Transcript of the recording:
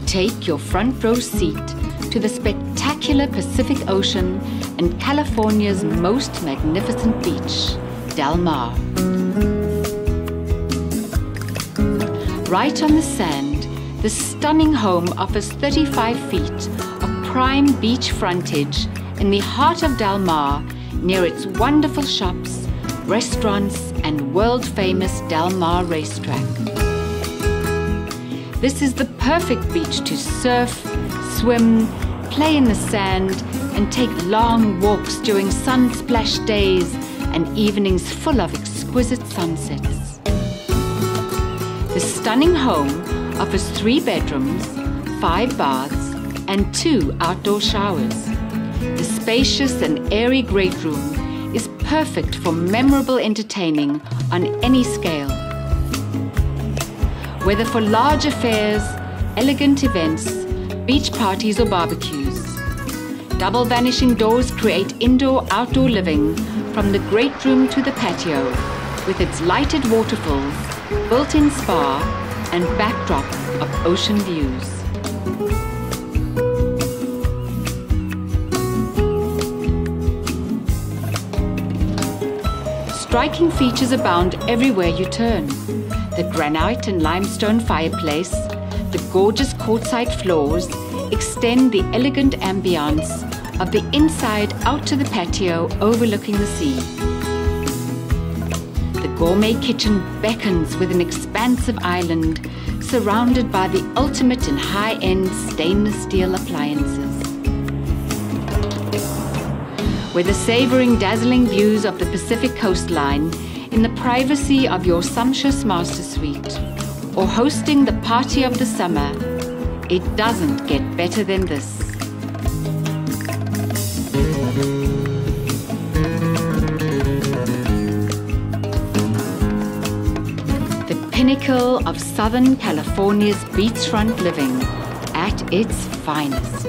Take your front row seat to the spectacular Pacific Ocean and California's most magnificent beach, Del Mar. Right on the sand, the stunning home offers 35 feet of prime beach frontage in the heart of Del Mar, near its wonderful shops, restaurants, and world-famous Del Mar Racetrack. This is the perfect beach to surf, swim, play in the sand, and take long walks during sun-splashed days and evenings full of exquisite sunsets. The stunning home offers 3 bedrooms, 5 baths, and 2 outdoor showers. The spacious and airy great room is perfect for memorable entertaining on any scale. Whether for large affairs, elegant events, beach parties or barbecues, double vanishing doors create indoor-outdoor living from the great room to the patio, with its lighted waterfalls, built-in spa, and backdrop of ocean views. Striking features abound everywhere you turn. The granite and limestone fireplace, the gorgeous quartzite floors extend the elegant ambiance of the inside out to the patio overlooking the sea. The gourmet kitchen beckons with an expansive island surrounded by the ultimate in high-end stainless steel appliances. Whether savoring dazzling views of the Pacific coastline in the privacy of your sumptuous master suite, or hosting the party of the summer, it doesn't get better than this. The pinnacle of Southern California's beachfront living at its finest.